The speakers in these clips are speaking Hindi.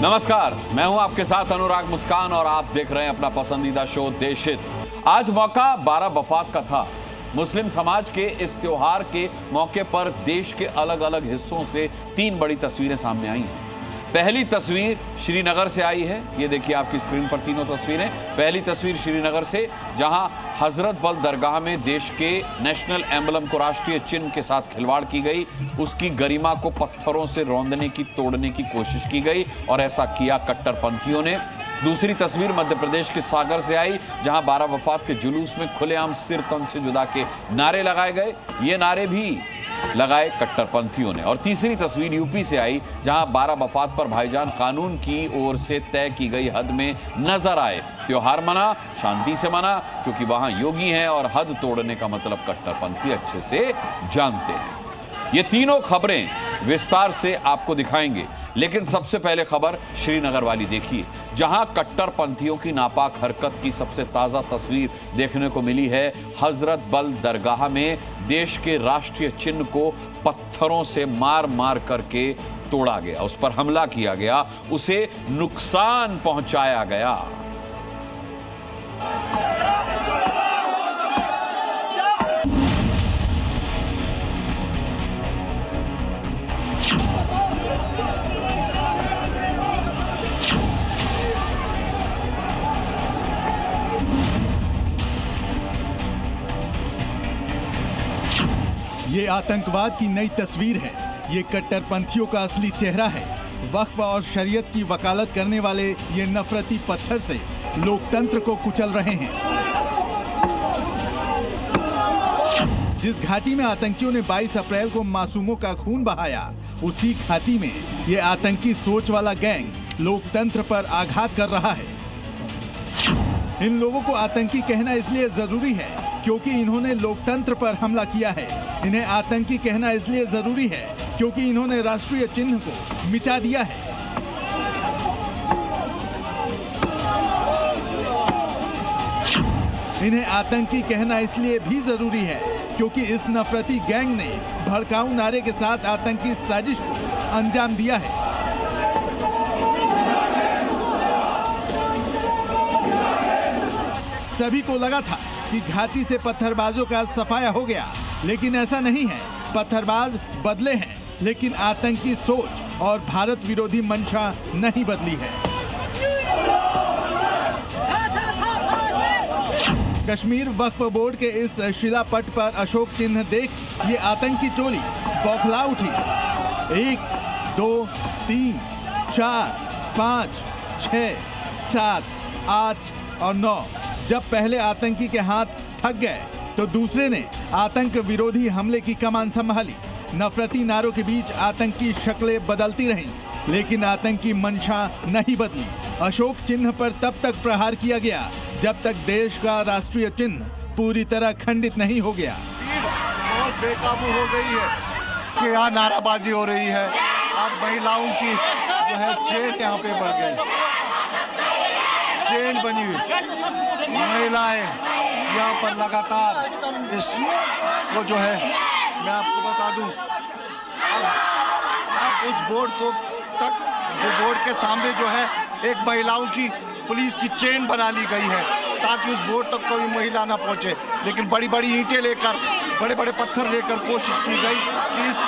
नमस्कार, मैं हूं आपके साथ अनुराग मुस्कान और आप देख रहे हैं अपना पसंदीदा शो देशहित। आज मौका 12 वफात का था। मुस्लिम समाज के इस त्योहार के मौके पर देश के अलग अलग हिस्सों से 3 बड़ी तस्वीरें सामने आई हैं। पहली तस्वीर श्रीनगर से आई है। ये देखिए आपकी स्क्रीन पर तीनों तस्वीरें। पहली तस्वीर श्रीनगर से, जहां हजरत बल दरगाह में देश के नेशनल एम्बलम को, राष्ट्रीय चिन्ह के साथ खिलवाड़ की गई। उसकी गरिमा को पत्थरों से रौंदने की, तोड़ने की कोशिश की गई और ऐसा किया कट्टरपंथियों ने। दूसरी तस्वीर मध्य प्रदेश के सागर से आई, जहां 12 वफात के जुलूस में खुलेआम सिर तन से जुदा के नारे लगाए गए। ये नारे भी लगाए कट्टरपंथियों ने। और तीसरी तस्वीर यूपी से आई, जहां 12 वफात पर भाईजान कानून की ओर से तय की गई हद में नजर आए। त्योहार मना, शांति से मना, क्योंकि वहां योगी हैं और हद तोड़ने का मतलब कट्टरपंथी अच्छे से जानते हैं। ये तीनों खबरें विस्तार से आपको दिखाएंगे, लेकिन सबसे पहले खबर श्रीनगर वाली देखिए, जहां कट्टरपंथियों की नापाक हरकत की सबसे ताजा तस्वीर देखने को मिली है। हजरत बल दरगाह में देश के राष्ट्रीय चिन्ह को पत्थरों से मार मार करके तोड़ा गया, उस पर हमला किया गया, उसे नुकसान पहुंचाया गया। ये आतंकवाद की नई तस्वीर है। ये कट्टरपंथियों का असली चेहरा है। वक्फ और शरीयत की वकालत करने वाले ये नफरती पत्थर से लोकतंत्र को कुचल रहे हैं। जिस घाटी में आतंकियों ने 22 अप्रैल को मासूमों का खून बहाया, उसी घाटी में ये आतंकी सोच वाला गैंग लोकतंत्र पर आघात कर रहा है। इन लोगों को आतंकी कहना इसलिए जरूरी है क्योंकि इन्होंने लोकतंत्र पर हमला किया है। इन्हें आतंकी कहना इसलिए जरूरी है क्योंकि इन्होंने राष्ट्रीय चिन्ह को मिटा दिया है। इन्हें आतंकी कहना इसलिए भी जरूरी है क्योंकि इस नफरती गैंग ने भड़काऊ नारे के साथ आतंकी साजिश को अंजाम दिया है। सभी को लगा था कि घाटी से पत्थरबाजों का सफाया हो गया, लेकिन ऐसा नहीं है। पत्थरबाज बदले हैं, लेकिन आतंकी सोच और भारत विरोधी मंशा नहीं बदली है। कश्मीर वक्फ बोर्ड के इस शिलापट पर अशोक चिन्ह देख ये आतंकी टोली बौखला उठी। 1, 2, 3, 4, 5, 6, 7, 8 और 9। जब पहले आतंकी के हाथ थक गए तो दूसरे ने आतंक विरोधी हमले की कमान संभाली। नफरती नारों के बीच आतंकी शक्लें बदलती रहीं, लेकिन आतंकी मंशा नहीं बदली। अशोक चिन्ह पर तब तक प्रहार किया गया जब तक देश का राष्ट्रीय चिन्ह पूरी तरह खंडित नहीं हो गया। बहुत बेकाबू हो गई है कि यहाँ नाराबाजी हो रही है। अब महिलाओं की जो है चेन यहाँ पे बढ़ गई, चेन बनी हुई। महिलाएं यहाँ पर लगातार इस को जो है, मैं आपको बता दूं, अब उस बोर्ड को तक, जो बोर्ड के सामने जो है एक महिलाओं की पुलिस की चेन बना ली गई है ताकि उस बोर्ड तक कोई महिला ना पहुंचे। लेकिन बड़ी बड़ी ईंटें लेकर, बड़े बड़े पत्थर लेकर कोशिश की गई कि इस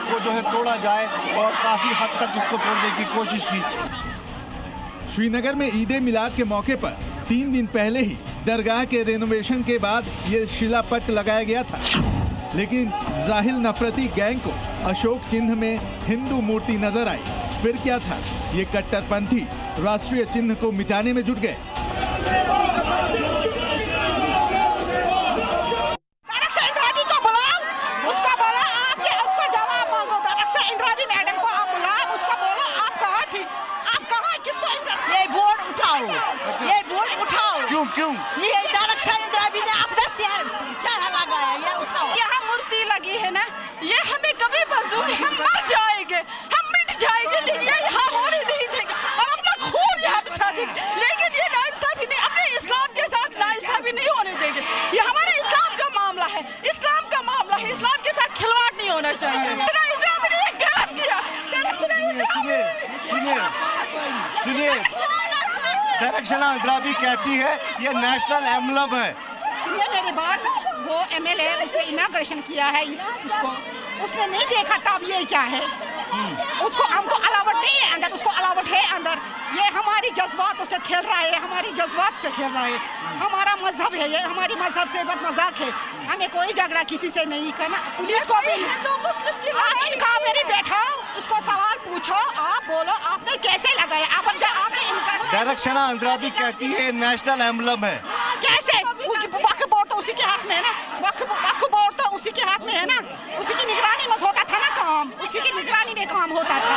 को जो है तोड़ा जाए और काफी हद तक इसको तोड़ने की कोशिश की। श्रीनगर में ईद-ए मिलाद के मौके पर 3 दिन पहले ही दरगाह के रेनोवेशन के बाद ये शिलापट लगाया गया था, लेकिन जाहिल नफरती गैंग को अशोक चिन्ह में हिंदू मूर्ति नजर आई। फिर क्या था, ये कट्टरपंथी राष्ट्रीय चिन्ह को मिटाने में जुट गए। क्यों? ये दारक्षा इंद्रावी ने आप 10 चारा लगाया, ये उठाओ। यहाँ मूर्ति लगी है ना, ये हमें कभी मंजूर नहीं, हम मर जाएंगे, हम मिट जाएंगे, लेकिन ये यहाँ होने नहीं देंगे। हम अपना खून यहाँ बिछा देंगे, लेकिन ये नाइंसाफी नहीं, अपने इस्लाम के साथ नाइंसाफी नहीं होने देंगे। ये हमारे इस्लाम का मामला है, इस्लाम का मामला है, इस्लाम के साथ खिलवाड़ नहीं होना चाहिए। इंद्रावी ने ये गलत किया। सुनिए, सुनिए, दरक्षणा अंद्राबी कहती है ये नेशनल एम्बलम है। सुनिए मेरी बात, वो एमएलए उसने इनॉग्रेशन किया है इसको, उसने नहीं देखा तब ये क्या है, उसको हमको अलाउड नहीं है अंदर, उसको अलाउड है अंदर। ये हमारी जज्बात से खेल रहा है, हमारी जज्बात से खेल रहा है। हमारा मजहब है ये, हमारी मजहब से बद मजाक है। हमें कोई झगड़ा किसी से नहीं करना। पुलिस को भी आप इनका मेरी बैठा, उसको सवाल पूछो, आप बोलो आपने कैसे लगाया, आपने दरक्षणा अंद्राबी कहती है नेशनल एम्बलम है। कैसे? वक्फ बोर्ड तो उसी के हाथ में है ना, वक्फ बोर्ड तो उसी के हाथ में है ना, उसी की निगरानी में होता था ना काम, उसी की निगरानी में काम होता था,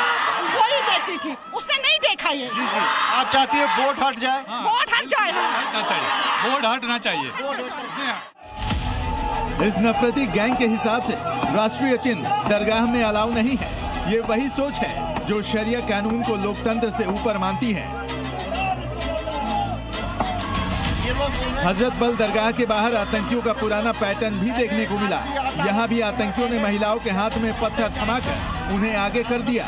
वही देखती थी, उसने नहीं देखा ये। जी जी, आप चाहती है बोर्ड हट जाए? बोर्ड हट जाए, हटना चाहिए, बोर्ड हटना चाहिए। जी हाँ। इस नफरती गैंग के हिसाब से राष्ट्रीय चिन्ह दरगाह में अलाउ नहीं है। ये वही सोच है जो शरिया कानून को लोकतंत्र से ऊपर मानती है। हजरत बल दरगाह के बाहर आतंकियों का पुराना पैटर्न भी देखने को मिला। यहाँ भी आतंकियों ने महिलाओं के हाथ में पत्थर थमाकर उन्हें आगे कर दिया।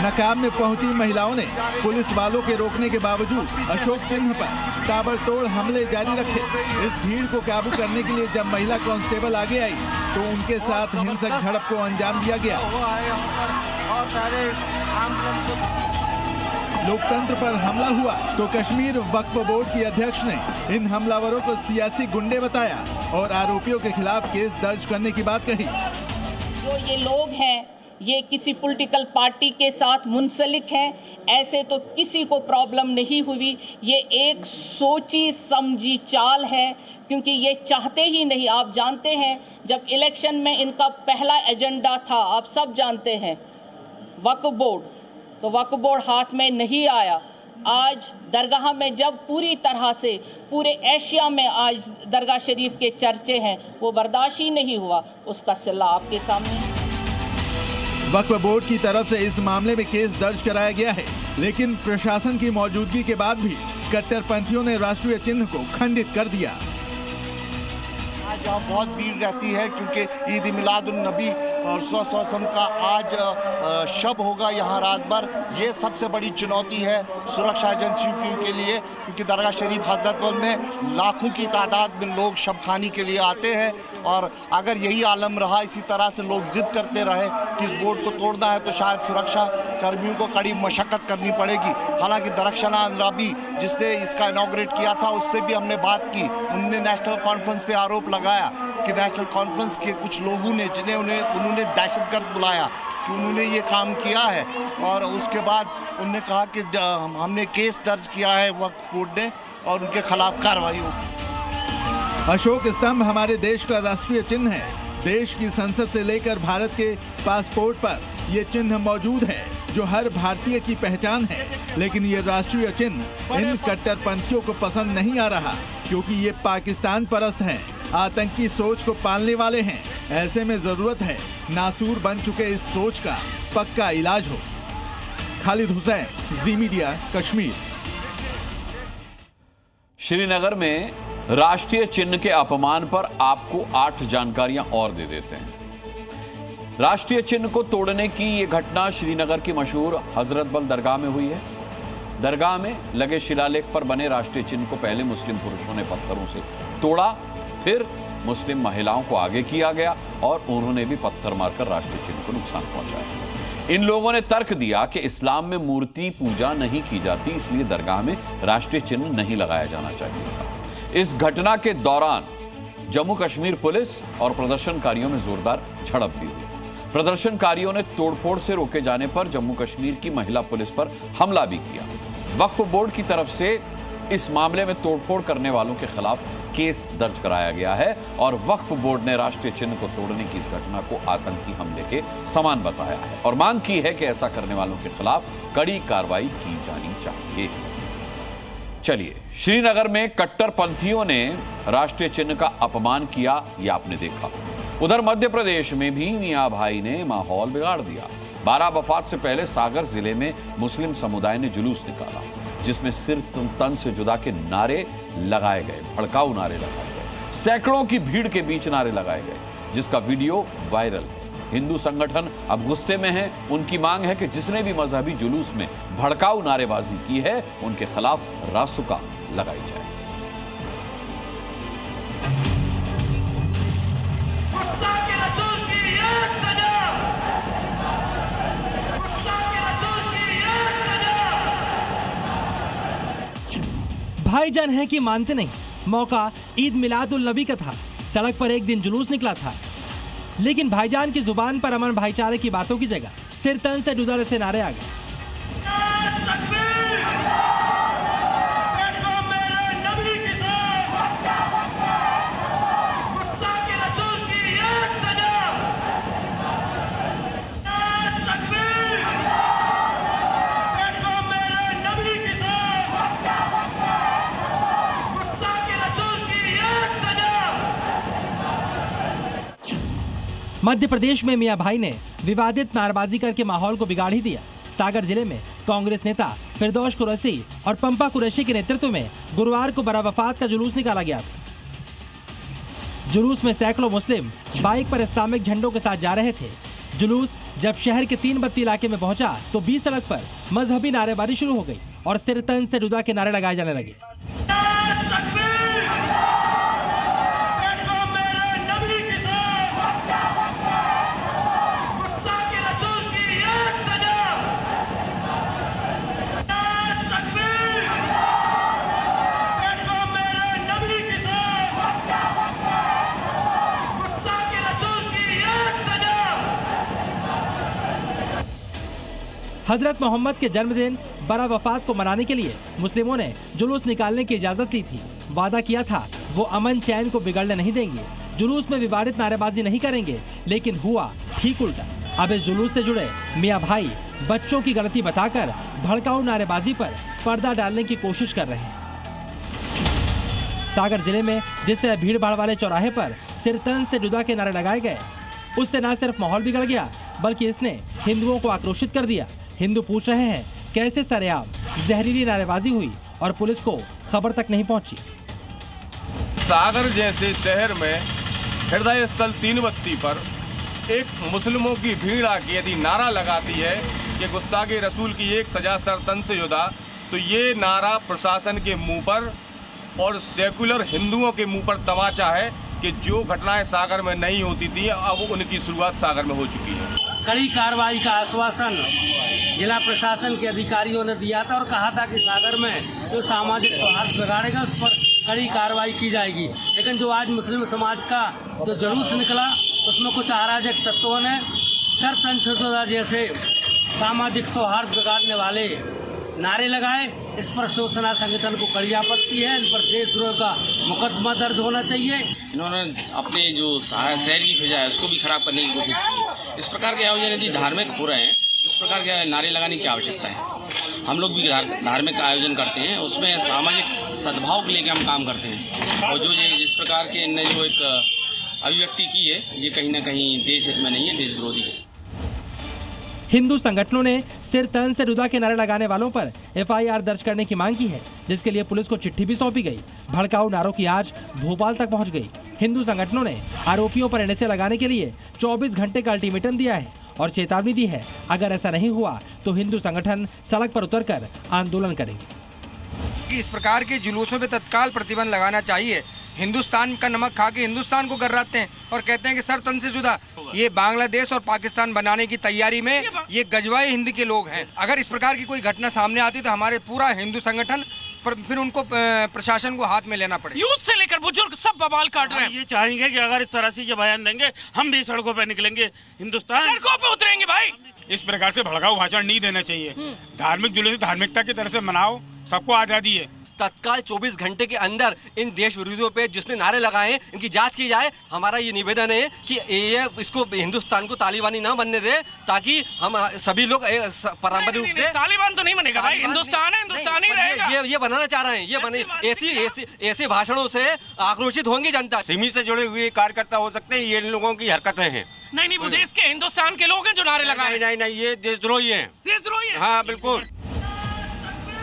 नकाब में पहुंची महिलाओं ने पुलिस वालों के रोकने के बावजूद अशोक चिन्ह पर ताबड़तोड़ हमले जारी रखे। इस भीड़ को काबू करने के लिए जब महिला कांस्टेबल आगे आई तो उनके साथ हिंसक झड़प को अंजाम दिया गया। लोकतंत्र पर हमला हुआ तो कश्मीर वक्फ बोर्ड की अध्यक्ष ने इन हमलावरों को सियासी गुंडे बताया और आरोपियों के खिलाफ केस दर्ज करने की बात कही। जो ये लोग हैं ये किसी पॉलिटिकल पार्टी के साथ मुंसलिक हैं, ऐसे तो किसी को प्रॉब्लम नहीं हुई। ये एक सोची समझी चाल है, क्योंकि ये चाहते ही नहीं। आप जानते हैं जब इलेक्शन में इनका पहला एजेंडा था, आप सब जानते हैं, वक्फ बोर्ड, तो वक्फ बोर्ड हाथ में नहीं आया। आज दरगाह में जब पूरी तरह से पूरे एशिया में आज दरगाह शरीफ के चर्चे हैं, वो बर्दाश्त ही नहीं हुआ। उसका सिला आपके सामने। वक्फ बोर्ड की तरफ से इस मामले में केस दर्ज कराया गया है, लेकिन प्रशासन की मौजूदगी के बाद भी कट्टरपंथियों ने राष्ट्रीय चिन्ह को खंडित कर दिया। आज यहाँ बहुत भीड़ रहती है क्योंकि ईद मिलादुन्नबी और सम का आज शब होगा यहाँ रात भर। ये सबसे बड़ी चुनौती है सुरक्षा एजेंसियों के लिए, क्योंकि दरगाह शरीफ हजरतबल में लाखों की तादाद में लोग शब खानी के लिए आते हैं। और अगर यही आलम रहा, इसी तरह से लोग जिद करते रहे कि इस बोर्ड को तोड़ना है, तो शायद सुरक्षा कर्मियों को कड़ी मशक्कत करनी पड़ेगी। हालांकि दरक्षणा अंद्राबी जिसने इसका इनॉग्रेट किया था, उससे भी हमने बात की। उन्होंने नेशनल कॉन्फ्रेंस पे आरोप लगाया कि नेशनल कॉन्फ्रेंस के कुछ लोगों ने, जिन्हें उन्होंने दहशतगर्द बुलाया, कि उन्होंने ये काम किया है। और उसके बाद उन्होंने कहा कि हमने केस दर्ज किया है वक्फ बोर्ड ने और उनके खिलाफ कार्रवाई होगी। अशोक स्तंभ हमारे देश का राष्ट्रीय चिन्ह है। देश की संसद से लेकर भारत के पासपोर्ट पर ये चिन्ह मौजूद है, जो हर भारतीय की पहचान है। लेकिन ये राष्ट्रीय चिन्ह इन कट्टरपंथियों को पसंद नहीं आ रहा, क्योंकि ये पाकिस्तान परस्त हैं, आतंकी सोच को पालने वाले हैं। ऐसे में जरूरत है नासूर बन चुके इस सोच का पक्का इलाज हो। खालिद हुसैन, जी मीडिया, कश्मीर। श्रीनगर में राष्ट्रीय चिन्ह के अपमान पर आपको 8 जानकारियां और दे देते हैं। राष्ट्रीय चिन्ह को तोड़ने की यह घटना श्रीनगर की मशहूर हजरत बल दरगाह में हुई है। दरगाह में लगे शिलालेख पर बने राष्ट्रीय चिन्ह को पहले मुस्लिम पुरुषों ने पत्थरों से तोड़ा, फिर मुस्लिम महिलाओं को आगे किया गया और उन्होंने भी पत्थर मारकर राष्ट्रीय चिन्ह को नुकसान पहुंचाया। इन लोगों ने तर्क दिया कि इस्लाम में मूर्ति पूजा नहीं की जाती, इसलिए दरगाह में राष्ट्रीय चिन्ह नहीं लगाया जाना चाहिए था। इस घटना के दौरान जम्मू कश्मीर पुलिस और प्रदर्शनकारियों में जोरदार झड़प भी हुई। प्रदर्शनकारियों ने तोड़फोड़ से रोके जाने पर जम्मू कश्मीर की महिला पुलिस पर हमला भी किया। वक्फ बोर्ड की तरफ से इस मामले में तोड़फोड़ करने वालों के खिलाफ केस दर्ज कराया गया है और वक्फ बोर्ड ने राष्ट्रीय चिन्ह को तोड़ने की इस घटना को आतंकी हमले के समान बताया है और मांग की है कि ऐसा करने वालों के खिलाफ कड़ी कार्रवाई की जानी चाहिए। चलिए, श्रीनगर में कट्टरपंथियों ने राष्ट्रीय चिन्ह का अपमान किया, यह आपने देखा। उधर मध्य प्रदेश में भी मियां भाई ने माहौल बिगाड़ दिया। बारा वफात से पहले सागर जिले में मुस्लिम समुदाय ने जुलूस निकाला, जिसमें सिर तन से जुदा के नारे लगाए गए, भड़काऊ नारे लगाए गए, सैकड़ों की भीड़ के बीच नारे लगाए गए, जिसका वीडियो वायरल है। हिंदू संगठन अब गुस्से में हैं। उनकी मांग है कि जिसने भी मजहबी जुलूस में भड़काऊ नारेबाजी की है उनके खिलाफ रासुका लगाई जाए। भाईजान है कि मानते नहीं। मौका ईद मिलादुल नबी का था। सड़क पर एक दिन जुलूस निकला था, लेकिन भाईजान की जुबान पर अमन भाईचारे की बातों की जगह सिर तन से जुदा से नारे आ गए। मध्य प्रदेश में मियां भाई ने विवादित नारेबाजी करके माहौल को बिगाड़ ही दिया। सागर जिले में कांग्रेस नेता फिरदौश कुरैशी और पंपा कुरैशी के नेतृत्व में गुरुवार को बरा वफात का जुलूस निकाला गया था। जुलूस में सैकड़ों मुस्लिम बाइक पर इस्लामिक झंडों के साथ जा रहे थे। जुलूस जब शहर के 3 बत्ती इलाके में पहुंचा तो बीच सड़क पर मजहबी नारेबाजी शुरू हो गई और सिर तन से जुदा के नारे लगाए जाने लगे। हजरत मोहम्मद के जन्मदिन बरा वफात को मनाने के लिए मुस्लिमों ने जुलूस निकालने की इजाजत ली थी। वादा किया था वो अमन चैन को बिगड़ने नहीं देंगे, जुलूस में विवादित नारेबाजी नहीं करेंगे, लेकिन हुआ ठीक उल्टा। अब इस जुलूस से जुड़े मियां भाई बच्चों की गलती बताकर भड़काऊ नारेबाजी पर पर्दा डालने की कोशिश कर रहे हैं। सागर जिले में जिस तरह भीड़ भाड़ वाले चौराहे पर सिर तन से जुदा के नारे लगाए गए, उससे न सिर्फ माहौल बिगड़ गया बल्कि इसने हिंदुओं को आक्रोशित कर दिया। हिंदू पूछ रहे हैं कैसे सरेआम जहरीली नारेबाजी हुई और पुलिस को खबर तक नहीं पहुंची। सागर जैसे शहर में हृदय स्थल 3 बत्ती पर एक मुस्लिमों की भीड़ आके यदि नारा लगाती है कि गुस्ताखे रसूल की एक सजा सर तन से जुदा, तो ये नारा प्रशासन के मुंह पर और सेकुलर हिंदुओं के मुंह पर तमाचा है कि जो घटनाएं सागर में नहीं होती थी अब उनकी शुरुआत सागर में हो चुकी है। कड़ी कार्रवाई का आश्वासन जिला प्रशासन के अधिकारियों ने दिया था और कहा था कि सागर में जो सामाजिक सौहार्द बिगाड़ेगा उस पर कड़ी कार्रवाई की जाएगी। लेकिन जो आज मुस्लिम समाज का जो जुलूस निकला उसमें कुछ अराजक तत्वों ने सर तन से जुदा जैसे सामाजिक सौहार्द बिगाड़ने वाले नारे लगाए। इस पर शिवसेना संगठन को कड़ी आपत्ति है। इन पर देशद्रोह का मुकदमा दर्ज होना चाहिए। इन्होंने अपने जो शहर की फिजा है उसको भी खराब करने की कोशिश की। इस प्रकार के आयोजन यदि धार्मिक हो रहे हैं, इस प्रकार के नारे लगाने की आवश्यकता है। हम लोग भी धार्मिक आयोजन करते हैं, उसमें सामाजिक सद्भाव के लेकर हम काम करते हैं। और जो ये जिस प्रकार के इनने जो एक अभिव्यक्ति की है, ये कहीं ना कहीं देश हित में नहीं है, देश विरोधी है। हिंदू संगठनों ने सिर तन से जुदा के नारे लगाने वालों पर FIR दर्ज करने की मांग की है, जिसके लिए पुलिस को चिट्ठी भी सौंपी गई। भड़काऊ नारों की आज भोपाल तक पहुंच गई। हिंदू संगठनों ने आरोपियों पर NSA लगाने के लिए 24 घंटे का अल्टीमेटम दिया है और चेतावनी दी है, अगर ऐसा नहीं हुआ तो हिंदू संगठन सड़क पर उतरकर आंदोलन करेंगे। इस प्रकार के जुलूसों पे तत्काल प्रतिबंध लगाना चाहिए। हिंदुस्तान का नमक खा के हिंदुस्तान को गर्राते हैं और कहते हैं कि सर तन से जुदा। ये बांग्लादेश और पाकिस्तान बनाने की तैयारी में ये गजवाए हिंद के लोग हैं। अगर इस प्रकार की कोई घटना सामने आती तो हमारे पूरा हिंदू संगठन पर फिर उनको प्रशासन को हाथ में लेना पड़ेगा। यूथ से लेकर बुजुर्ग सब बवाल काट रहे हैं। ये चाहेंगे कि अगर इस तरह से ये बयान देंगे हम भी सड़कों पर निकलेंगे, हिंदुस्तान सड़कों पे उतरेंगे। भाई इस प्रकार से भड़काऊ भाषण नहीं देना चाहिए। धार्मिक जुलूस धार्मिकता की तरह से मनाओ, सबको आजादी है। तत्काल 24 घंटे के अंदर इन देश विरोधियों पे जिसने नारे लगाए इनकी जांच की जाए। हमारा ये निवेदन है कि ये इसको हिंदुस्तान को तालिबानी ना बनने दे, ताकि हम सभी लोग पारंपरिक रूप से तालिबान तो नहीं बनेगा भाई, हिंदुस्तान है, हिंदुस्तान ही रहेगा। ये बनाना चाह रहे हैं। ये बने ऐसे भाषणों से आक्रोशित होंगी जनता। सिमी से जुड़े हुए कार्यकर्ता हो सकते हैं, ये इन लोगों की हरकतें हैं। नहीं, वो देश के हिंदुस्तान के लोग हैं जो नारे लगाए। नहीं, ये देशद्रोही है। देशद्रोही है, हाँ बिल्कुल।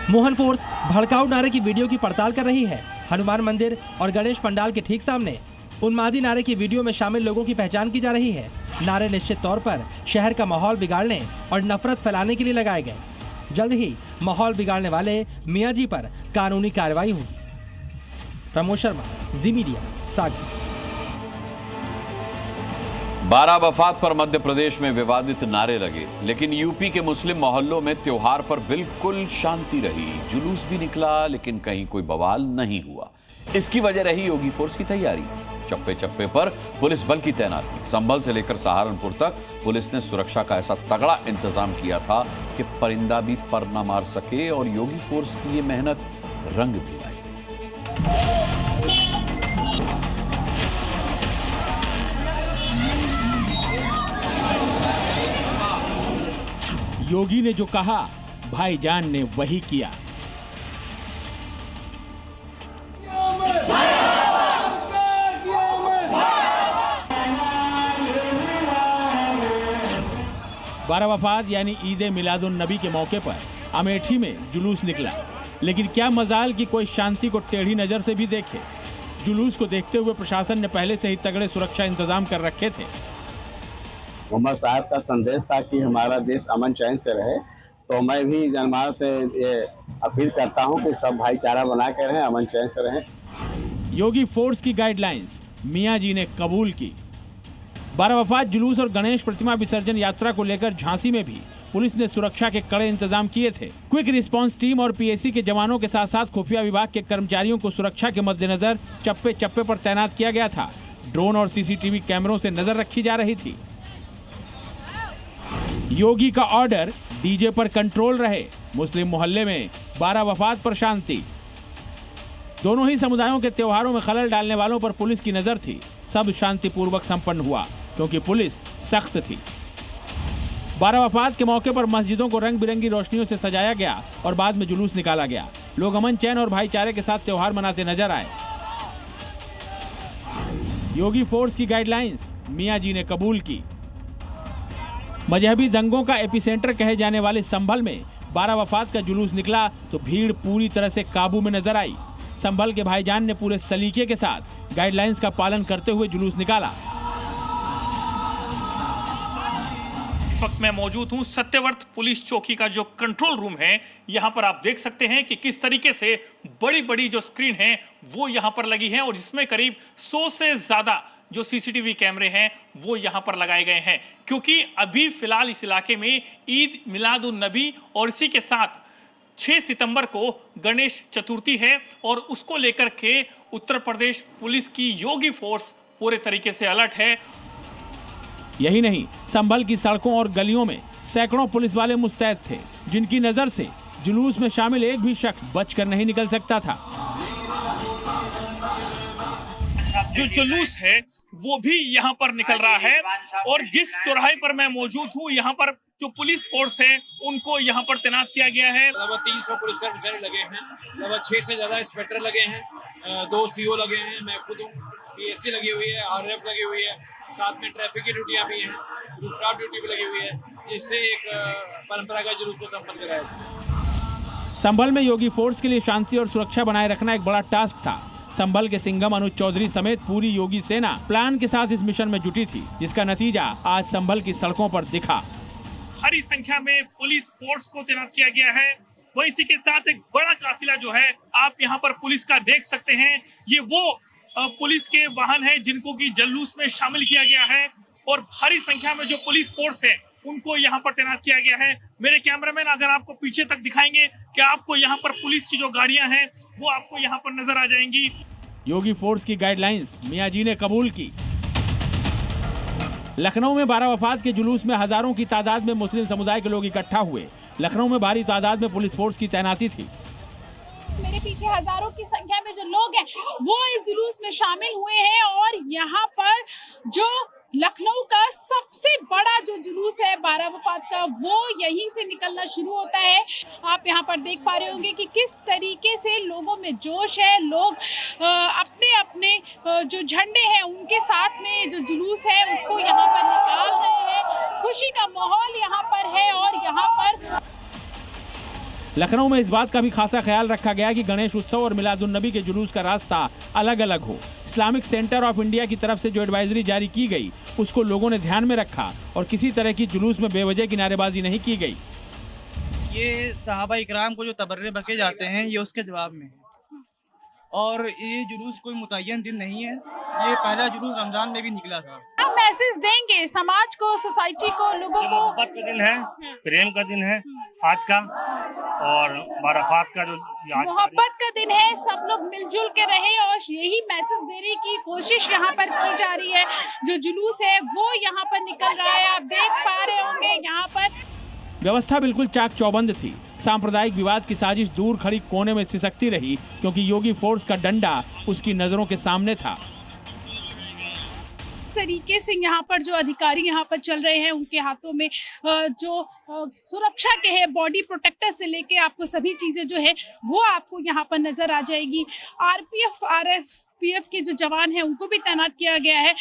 मोहन फोर्स भड़काऊ नारे की वीडियो की पड़ताल कर रही है। हनुमान मंदिर और गणेश पंडाल के ठीक सामने उन्मादी नारे की वीडियो में शामिल लोगों की पहचान की जा रही है। नारे निश्चित तौर पर शहर का माहौल बिगाड़ने और नफरत फैलाने के लिए लगाए गए। जल्द ही माहौल बिगाड़ने वाले मियां जी पर कानूनी कार्रवाई होगी। प्रमोद शर्मा, जी मीडिया, सागर। बारह वफात पर मध्य प्रदेश में विवादित नारे लगे, लेकिन यूपी के मुस्लिम मोहल्लों में त्योहार पर बिल्कुल शांति रही। जुलूस भी निकला, लेकिन कहीं कोई बवाल नहीं हुआ। इसकी वजह रही योगी फोर्स की तैयारी। चप्पे चप्पे पर पुलिस बल की तैनाती। संभल से लेकर सहारनपुर तक पुलिस ने सुरक्षा का ऐसा तगड़ा इंतजाम किया था कि परिंदा भी पर न मार सके, और योगी फोर्स की ये मेहनत रंग भी लाई। योगी ने जो कहा, भाईजान ने वही किया। बारह वफात यानी ईद मिलादुन नबी के मौके पर अमेठी में जुलूस निकला, लेकिन क्या मजाल कि कोई शांति को टेढ़ी नजर से भी देखे। जुलूस को देखते हुए प्रशासन ने पहले से ही तगड़े सुरक्षा इंतजाम कर रखे थे। मोहम्मद साहब का संदेश था कि हमारा देश अमन चैन से रहे, तो मैं भी जनमानस से ये अपील करता हूं कि सब भाईचारा बना के रहें, अमन चैन से रहें। योगी फोर्स की गाइडलाइंस मियां जी ने कबूल की। बारह वफात जुलूस और गणेश प्रतिमा विसर्जन यात्रा को लेकर झांसी में भी पुलिस ने सुरक्षा के कड़े इंतजाम किए थे। क्विक रिस्पांस टीम और पीएसी के जवानों के साथ साथ खुफिया विभाग के कर्मचारियों को सुरक्षा के मद्देनजर चप्पे चप्पे पर तैनात किया गया था। ड्रोन और सीसीटीवी कैमरों से नजर रखी जा रही थी। योगी का ऑर्डर, डीजे पर कंट्रोल रहे। मुस्लिम मोहल्ले में बारह वफात पर शांति। दोनों ही समुदायों के त्योहारों में खलल डालने वालों पर पुलिस की नजर थी। सब शांतिपूर्वक संपन्न हुआ क्योंकि पुलिस सख्त थी। बारह वफात के मौके पर मस्जिदों को रंग बिरंगी रोशनियों से सजाया गया और बाद में जुलूस निकाला गया। लोग अमन चैन और भाईचारे के साथ त्योहार मनाते नजर आए। योगी फोर्स की गाइडलाइंस मियां जी ने कबूल की। मजहबी दंगों का एपिसेंटर कहे जाने वाले संभल में बारह वफात का जुलूस निकला तो भीड़ पूरी तरह से काबू में नजर आई। संभल के भाईजान ने पूरे सलीके के साथ गाइडलाइंस का पालन करते हुए जुलूस निकाला। इस वक्त मैं मौजूद हूं सत्यवर्त पुलिस चौकी का जो कंट्रोल रूम है। यहां पर आप देख सकते हैं कि किस तरीके से बड़ी बड़ी जो स्क्रीन है वो यहां पर लगी है और जिसमें करीब 100 से ज्यादा जो सीसीटीवी कैमरे हैं वो यहां पर लगाए गए हैं, क्योंकि अभी फिलहाल इस इलाके में ईद मिलादुन नबी और इसी के साथ 6 सितंबर को गणेश चतुर्थी है और उसको लेकर के उत्तर प्रदेश पुलिस की योगी फोर्स पूरे तरीके से अलर्ट है। यही नहीं, संभल की सड़कों और गलियों में सैकड़ों पुलिस वाले मुस्तैद थे, जिनकी नजर से जुलूस में शामिल एक भी शख्स बचकर नहीं निकल सकता था। जो जुलूस है वो भी यहाँ पर निकल रहा है और जिस चौराहे पर मैं मौजूद हूँ यहाँ पर जो पुलिस फोर्स है उनको यहाँ पर तैनात किया गया है। लगभग 300 पुलिस कर्मचारी लगे हैं, लगभग 6 से ज्यादा इंस्पेक्टर लगे हैं, 2 सीओ लगे हैं, मैं खुद हूँ, पीएससी लगी हुई है, आरएफ लगी हुई है, साथ में ट्रैफिक की ड्यूटियां भी हैं, रूफटॉप ड्यूटी भी लगी हुई है, जिससे एक परंपरागत जुलूस को संपन्न कराया जाए। संभल में योगी फोर्स के लिए शांति और सुरक्षा बनाए रखना एक बड़ा टास्क था। संभल के सिंघम अनुज चौधरी समेत पूरी योगी सेना प्लान के साथ इस मिशन में जुटी थी, जिसका नतीजा आज संभल की सड़कों पर दिखा। भारी संख्या में पुलिस फोर्स को तैनात किया गया है। वहीं इसी के साथ एक बड़ा काफिला जो है आप यहाँ पर पुलिस का देख सकते हैं। ये वो पुलिस के वाहन है जिनको की जुलूस में शामिल किया गया है और भारी संख्या में जो पुलिस फोर्स है उनको यहाँ पर तैनात किया गया है। मेरे कैमरामैन अगर आपको पीछे तक दिखाएंगे कि आपको यहाँ पर पुलिस की जो गाड़ियां हैं वो आपको यहाँ पर नजर आ जाएंगी। योगी फोर्स की गाइडलाइंस मियां जी ने कबूल की। लखनऊ में बारह वफात के जुलूस में हजारों की तादाद में मुस्लिम समुदाय के लोग इकट्ठा हुए। लखनऊ में भारी तादाद में पुलिस फोर्स की तैनाती थी। मेरे पीछे हजारों की संख्या में जो लोग हैं वो इस जुलूस में शामिल हुए हैं और यहाँ पर जो लखनऊ का सबसे बड़ा जो जुलूस है बारह वफात का वो यहीं से निकलना शुरू होता है। आप यहाँ पर देख पा रहे होंगे कि किस तरीके से लोगों में जोश है। लोग अपने अपने जो झंडे हैं उनके साथ में जो जुलूस है उसको यहाँ पर निकाल रहे हैं। खुशी का माहौल यहाँ पर है और यहाँ पर लखनऊ में इस बात का भी खासा ख्याल रखा गया कि गणेश उत्सव और मिलादुन नबी के जुलूस का रास्ता अलग अलग हो। इस्लामिक सेंटर ऑफ इंडिया की तरफ से जो एडवाइजरी जारी की गई उसको लोगों ने ध्यान में रखा और किसी तरह की जुलूस में बेवजह की नारेबाजी नहीं की गई। ये सहाबा इकराम को जो तबर्रे बके जाते हैं ये उसके जवाब में है, और ये जुलूस कोई मुतय्यन दिन नहीं है, ये पहला जुलूस रमजान में भी निकला था। आप मैसेज देंगे समाज को, सोसाइटी को, लोगों को? मोहब्बत का दिन है, प्रेम का दिन है आज का, और बाराफात का जो मोहब्बत का दिन है, सब लोग मिलजुल के रहे और यही मैसेज देने की कोशिश यहाँ पर की जा रही है। जो जुलूस है वो यहाँ पर निकल रहा है, आप देख पा रहे होंगे। यहाँ पर व्यवस्था बिल्कुल चाक चौबंद थी। सांप्रदायिक विवाद की साजिश दूर खड़ी कोने में सिसकती रही क्योंकि योगी फोर्स का डंडा उसकी नजरों के सामने था। तरीके से यहाँ पर जो अधिकारी यहाँ पर चल रहे हैं उनके हाथों में जो सुरक्षा के है, बॉडी प्रोटेक्टर से लेके आपको सभी चीजें जो है वो आपको यहाँ पर नजर आ जाएगी। आरपीएफ, आरएफपीएफ के जो जवान हैं उनको भी तैनात किया गया है।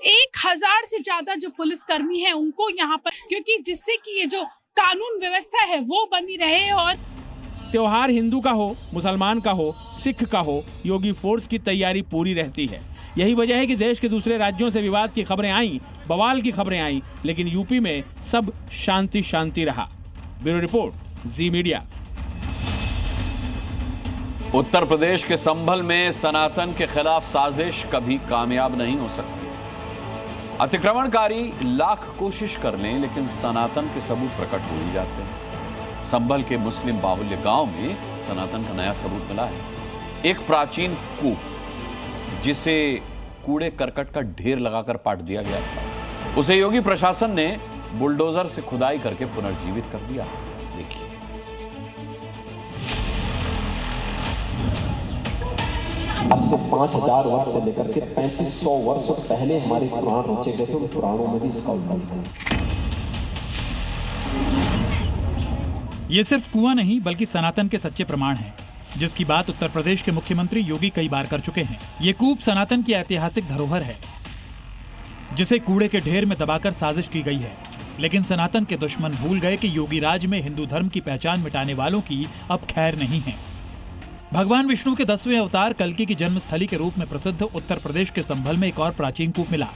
1000 से ज्यादा जो पुलिसकर्मी हैं उनको यहाँ पर, क्योंकि जिससे कि ये जो कानून व्यवस्था है वो बनी रहे। और त्योहार हिंदू का हो, मुसलमान का हो, सिख का हो, योगी फोर्स की तैयारी पूरी रहती है। यही वजह है कि देश के दूसरे राज्यों से विवाद की खबरें आईं, बवाल की खबरें आईं, लेकिन यूपी में सब शांति शांति रहा। ब्यूरो रिपोर्ट, जी मीडिया। उत्तर प्रदेश के संभल में सनातन के खिलाफ साजिश कभी कामयाब नहीं हो सकती। अतिक्रमणकारी लाख कोशिश कर लें लेकिन सनातन के सबूत प्रकट हो ही जाते हैं। संभल के मुस्लिम बाहुल्य गांव में सनातन का नया सबूत मिला है। एक प्राचीन कूप जिसे कूड़े करकट का ढेर लगाकर पाट दिया गया था, उसे योगी प्रशासन ने बुलडोजर से खुदाई करके पुनर्जीवित कर दिया। देखिए। आज से 5000 वर्ष से लेकर के 3500 वर्ष पहले हमारे पुराण रचे गए थे, उन पुराणों में भी इसका उल्लेख है। ये सिर्फ कुआं नहीं बल्कि सनातन के सच्चे प्रमाण हैं, जिसकी बात उत्तर प्रदेश के मुख्यमंत्री योगी कई बार कर चुके हैं। ये कूप सनातन की ऐतिहासिक धरोहर है जिसे कूड़े के ढेर में दबाकर साजिश की गई है। लेकिन सनातन के दुश्मन भूल गए कि योगी राज में हिंदू धर्म की पहचान मिटाने वालों की अब खैर नहीं है। भगवान विष्णु के 10वें अवतार कल्कि की जन्मस्थली के रूप में प्रसिद्ध उत्तर प्रदेश के संभल में एक और प्राचीन कूप मिला।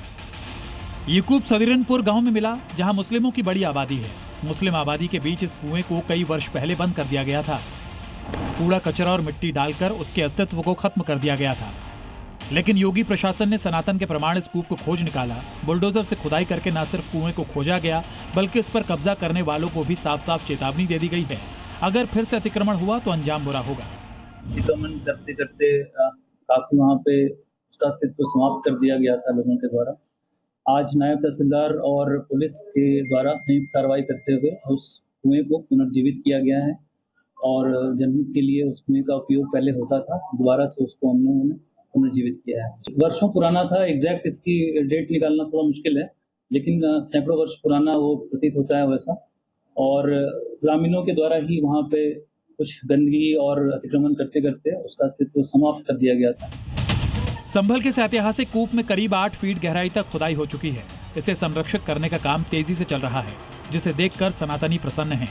ये कूप सदीरनपुर गांव में मिला, जहां मुस्लिमों की बड़ी आबादी है। मुस्लिम आबादी के बीच इस कुएं को कई वर्ष पहले बंद कर दिया गया था। कूड़ा कचरा और मिट्टी डालकर उसके अस्तित्व को खत्म कर दिया गया था। लेकिन योगी प्रशासन ने सनातन के प्रमाण इस कूप को खोज निकाला। बुलडोजर से खुदाई करके न सिर्फ कुएं को खोजा गया बल्कि उस पर कब्जा करने वालों को भी साफ साफ चेतावनी दे दी गई है, अगर फिर से अतिक्रमण हुआ तो अंजाम बुरा होगा। अतिक्रमण करते करते काफी वहाँ पे उसका अस्तित्व समाप्त कर दिया गया था लोगों के द्वारा। आज नायब तहसीलदार और पुलिस के द्वारा संयुक्त कार्रवाई करते हुए उस कुएं को पुनर्जीवित किया गया है और जनहित के लिए उस कुएं का उपयोग पहले होता था, दोबारा से उसको हमने पुनर्जीवित किया है। वर्षों पुराना था, एग्जैक्ट इसकी डेट निकालना थोड़ा मुश्किल है, लेकिन सैकड़ों वर्ष पुराना वो प्रतीत होता है वैसा। और ग्रामीणों के द्वारा ही वहाँ पे कुछ गंदगी और अतिक्रमण करते करते उसका अस्तित्व समाप्त कर दिया गया था। संभल के इस ऐतिहासिक कूप में करीब 8 फीट गहराई तक खुदाई हो चुकी है। इसे संरक्षित करने का काम तेजी से चल रहा है, जिसे देखकर सनातनी प्रसन्न हैं।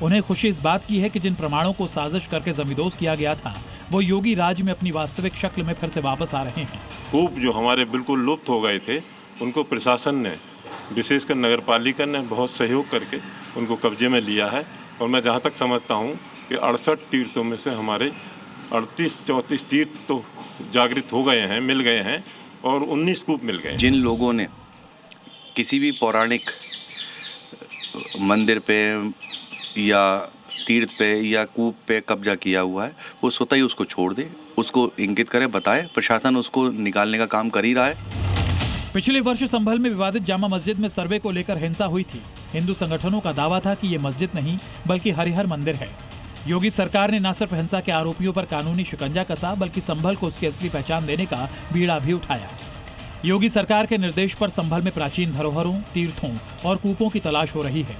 उन्हें खुशी इस बात की है कि जिन प्रमाणों को साजिश करके जमींदोज किया गया था वो योगी राज में अपनी वास्तविक शक्ल में फिर से वापस आ रहे हैं। कूप जो हमारे बिल्कुल लुप्त हो गए थे उनको प्रशासन ने, विशेषकर नगर पालिका ने बहुत सहयोग करके उनको कब्जे में लिया है। और मैं जहाँ तक समझता हूँ कि 68 तीर्थों में से हमारे 38-34 तीर्थ तो जागृत हो गए हैं, मिल गए हैं, और 19 कूप मिल गए। जिन लोगों ने किसी भी पौराणिक मंदिर पे या तीर्थ पे या कूप पे कब्जा किया हुआ है वो स्वतः ही उसको छोड़ दे, उसको इंगित करे, बताए। प्रशासन उसको निकालने का काम कर ही रहा है। पिछले वर्ष संभल में विवादित जामा मस्जिद में सर्वे को लेकर हिंसा हुई थी। हिंदू संगठनों का दावा था कि ये मस्जिद नहीं बल्कि हरिहर मंदिर है। योगी सरकार ने न सिर्फ हिंसा के आरोपियों पर कानूनी शिकंजा कसा बल्कि संभल को उसकी असली पहचान देने का बीड़ा भी उठाया। योगी सरकार के निर्देश पर संभल में प्राचीन धरोहरों, तीर्थों और कूपों की तलाश हो रही है।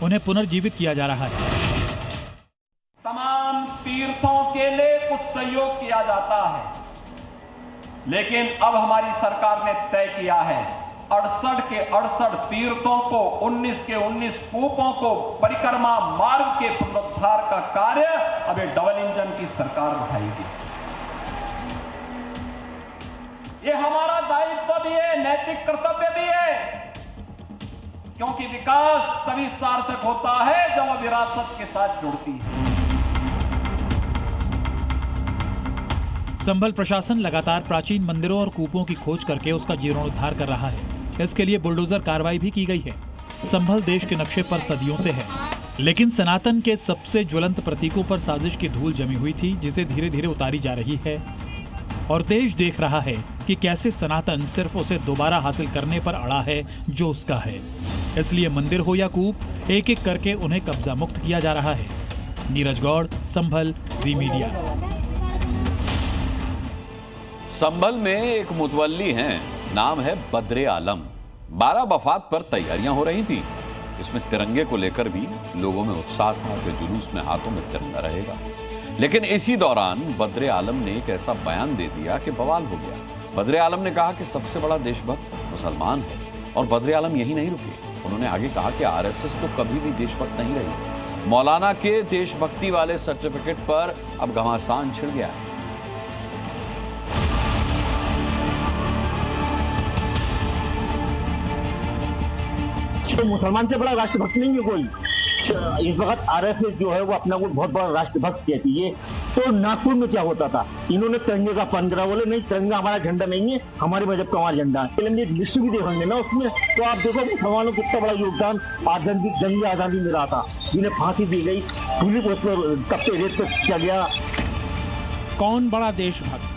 उन्हें पुनर्जीवित किया जा रहा है। तमाम तीर्थों के लिए कुछ सहयोग किया जाता है, लेकिन अब हमारी सरकार ने तय किया है 68 के 68 तीर्थों को, 19 के 19 कूपों को, परिक्रमा मार्ग के पुनरुद्धार का कार्य अब ये डबल इंजन की सरकार उठाएगी। ये हमारा दायित्व भी है, नैतिक कर्तव्य भी है, क्योंकि विकास तभी सार्थक होता है जब वह विरासत के साथ जुड़ती है। संभल प्रशासन लगातार प्राचीन मंदिरों और कूपों की खोज करके उसका जीर्णोद्धार कर रहा है। इसके लिए बुलडोजर कार्रवाई भी की गई है। संभल देश के नक्शे पर सदियों से है, लेकिन सनातन के सबसे ज्वलंत प्रतीकों पर साजिश की धूल जमी हुई थी, जिसे धीरे धीरे उतारी जा रही है। और देश देख रहा है कि कैसे सनातन सिर्फ उसे दोबारा हासिल करने पर अड़ा है जो उसका है। इसलिए मंदिर हो या कूप, एक एक करके उन्हें कब्जा मुक्त किया जा रहा है। नीरज गौड़, संभल, जी मीडिया। संभल में एक मुतवल्ली हैं, नाम है बद्रे आलम। 12 वफात पर तैयारियां हो रही थी। इसमें तिरंगे को लेकर भी लोगों में उत्साह था कि जुलूस में हाथों में तिरंगा रहेगा। लेकिन इसी दौरान बद्रे आलम ने एक ऐसा बयान दे दिया कि बवाल हो गया। बद्रे आलम ने कहा कि सबसे बड़ा देशभक्त मुसलमान है। और बद्रे आलम यही नहीं रुके, उन्होंने आगे कहा कि आरएसएस तो कभी भी देशभक्त नहीं रही। मौलाना के देशभक्ति वाले सर्टिफिकेट पर अब घमासान छिड़ गया है। तो मुसलमान से बड़ा राष्ट्रभक्त नहीं है कोई। इस वक्त आरएसएस जो है वो अपना को बहुत बड़ा राष्ट्रभक्त कहती है। तो नागपुर में क्या होता था, इन्होंने तिरंगे का 15 बोले नहीं, तिरंगा हमारा झंडा नहीं है, हमारे मजहब का हमारा झंडा है। लिस्ट भी देखेंगे ना उसमें, तो आप देखो मुसलमानों को कितना बड़ा योगदान जंग आजादी में रहा था। जिन्हें फांसी दी गई, पुलिस उस पर तपते रेत पर किया गया। कौन बड़ा देशभक्त,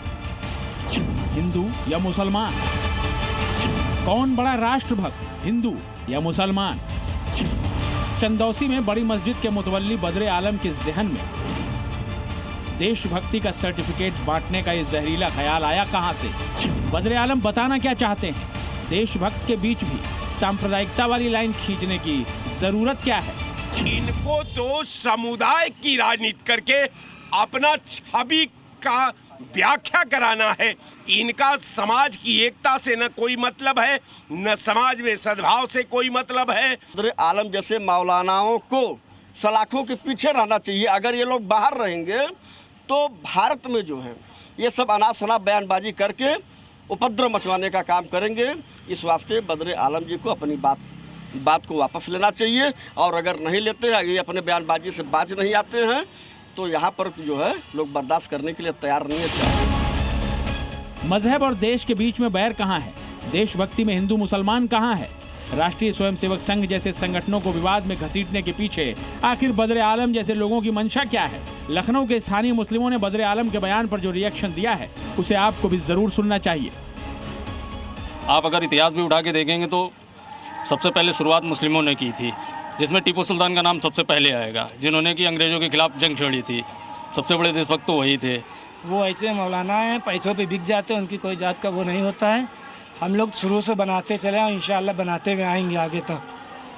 हिंदू या मुसलमान? कौन बड़ा राष्ट्रभक्त, हिंदू या मुसलमान? चंदौसी में बड़ी मस्जिद के मुतवल्ली बद्रे आलम के जहन में देशभक्ति का सर्टिफिकेट बांटने का ये जहरीला ख्याल आया कहां से? बद्रे आलम बताना क्या चाहते हैं? देशभक्त के बीच भी सांप्रदायिकता वाली लाइन खींचने की जरूरत क्या है? इनको तो समुदाय की राजनीति करके अपना छवि का व्याख्या कराना है। इनका समाज की एकता से न कोई मतलब है, न समाज में सद्भाव से कोई मतलब है। बद्रे आलम जैसे मौलानाओं को सलाखों के पीछे रहना चाहिए। अगर ये लोग बाहर रहेंगे तो भारत में जो है ये सब अनाप शनाप बयानबाजी करके उपद्रव मचवाने का काम करेंगे। इस वास्ते बद्रे आलम जी को अपनी बात को वापस लेना चाहिए। और अगर नहीं लेते हैं, ये अपने बयानबाजी से बाज नहीं आते हैं, तो यहाँ पर जो है लोग बर्दाश्त करने के लिए तैयार नहीं है। मजहब और देश के बीच में बैर कहाँ है? देशभक्ति में हिंदू मुसलमान कहाँ है? राष्ट्रीय स्वयंसेवक संघ जैसे संगठनों को विवाद में घसीटने के पीछे आखिर बद्रे आलम जैसे लोगों की मंशा क्या है? लखनऊ के स्थानीय मुस्लिमों ने बद्रे आलम के बयान पर जो रिएक्शन दिया है, उसे आपको भी जरूर सुनना चाहिए। आप अगर इतिहास भी उठा के देखेंगे तो सबसे पहले शुरुआत मुस्लिमों ने की थी, जिसमें टीपू सुल्तान का नाम सबसे पहले आएगा, जिन्होंने कि अंग्रेजों के खिलाफ जंग छेड़ी थी। सबसे बड़े देशभक्त तो वही थे। वो ऐसे मौलाना हैं, पैसों पे बिक जाते हैं, उनकी कोई जात का वो नहीं होता है। हम लोग शुरू से बनाते चले और इंशाल्लाह बनाते हुए आएंगे आगे तक।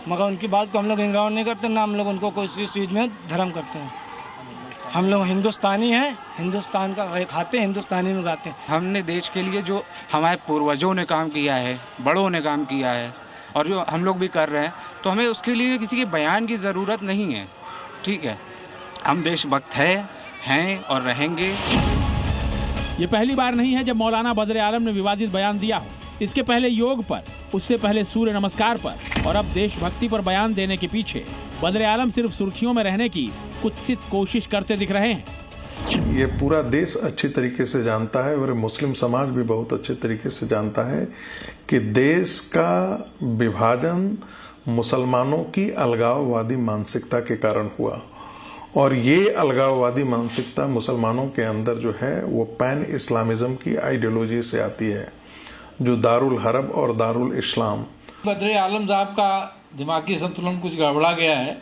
मगर उनकी बात को हम लोग इग्नोर नहीं करते, ना हम लोग उनको कोई चीज़ में धर्म करते हैं। हम लोग हिंदुस्तानी हैं, हिंदुस्तान का खाते हैं, हिंदुस्तानी में गाते हैं। हमने देश के लिए जो हमारे पूर्वजों ने काम किया है, बड़ों ने काम किया है और जो हम लोग भी कर रहे हैं, तो हमें उसके लिए किसी के बयान की ज़रूरत नहीं है। ठीक है, हम देशभक्त हैं और रहेंगे। ये पहली बार नहीं है जब मौलाना बद्रे आलम ने विवादित बयान दिया हो। इसके पहले योग पर, उससे पहले सूर्य नमस्कार पर और अब देशभक्ति पर बयान देने के पीछे बद्रे आलम सिर्फ सुर्खियों में रहने की कुत्सित कोशिश करते दिख रहे हैं। ये पूरा देश अच्छी तरीके से जानता है और मुस्लिम समाज भी बहुत अच्छे तरीके से जानता है कि देश का विभाजन मुसलमानों की अलगाववादी मानसिकता के कारण हुआ। और ये अलगाववादी मानसिकता मुसलमानों के अंदर जो है वो पैन इस्लामिज्म की आइडियोलॉजी से आती है, जो दारुल हरब और दारुल इस्लाम। बद्रे आलम साहब का दिमागी संतुलन कुछ गड़बड़ा गया है,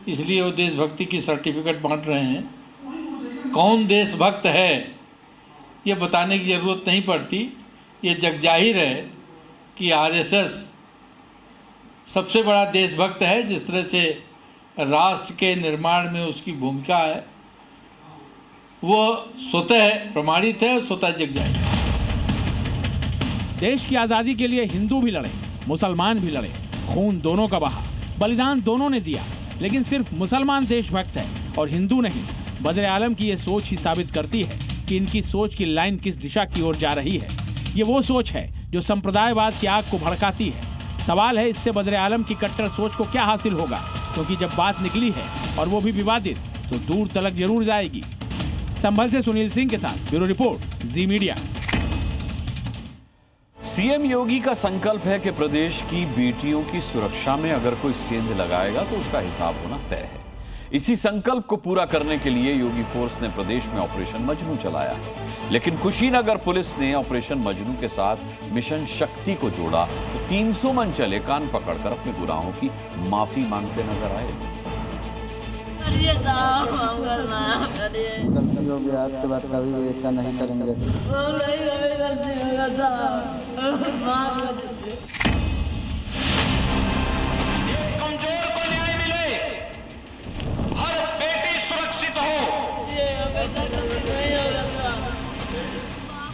इसलिए वो देशभक्ति की सर्टिफिकेट बांट रहे हैं। कौन देशभक्त है ये बताने की ज़रूरत नहीं पड़ती। ये जगजाहिर है कि आरएसएस सबसे बड़ा देशभक्त है। जिस तरह से राष्ट्र के निर्माण में उसकी भूमिका है, वो स्वतः प्रमाणित है और स्वतः जगजाहिर। देश की आज़ादी के लिए हिंदू भी लड़े, मुसलमान भी लड़े, खून दोनों का बहा, बलिदान दोनों ने दिया, लेकिन सिर्फ मुसलमान देशभक्त है और हिंदू नहीं। बद्रे आलम की ये सोच ही साबित करती है कि इनकी सोच की लाइन किस दिशा की ओर जा रही है। ये वो सोच है जो संप्रदायवाद की आग को भड़काती है। सवाल है इससे बदरे आलम की कट्टर सोच को क्या हासिल होगा, क्योंकि जब बात निकली है और वो भी विवादित तो दूर तलक जरूर जाएगी। संभल से सुनील सिंह के साथ ब्यूरो रिपोर्ट, जी मीडिया। सीएम योगी का संकल्प है कि प्रदेश की बेटियों की सुरक्षा में अगर कोई सेंध लगाएगा तो उसका हिसाब होना तय है। इसी संकल्प को पूरा करने के लिए योगी फोर्स ने प्रदेश में ऑपरेशन मजनू चलाया है। लेकिन कुशीनगर पुलिस ने ऑपरेशन मजनू के साथ मिशन शक्ति को जोड़ा तो 300 मन चले कान पकड़कर अपने गुनाहों की माफी मांगते नजर आए। गलती हो गया, आज के बाद कभी भी ऐसा नहीं करेंगे। कमजोर को न्याय मिले, हर बेटी सुरक्षित हो।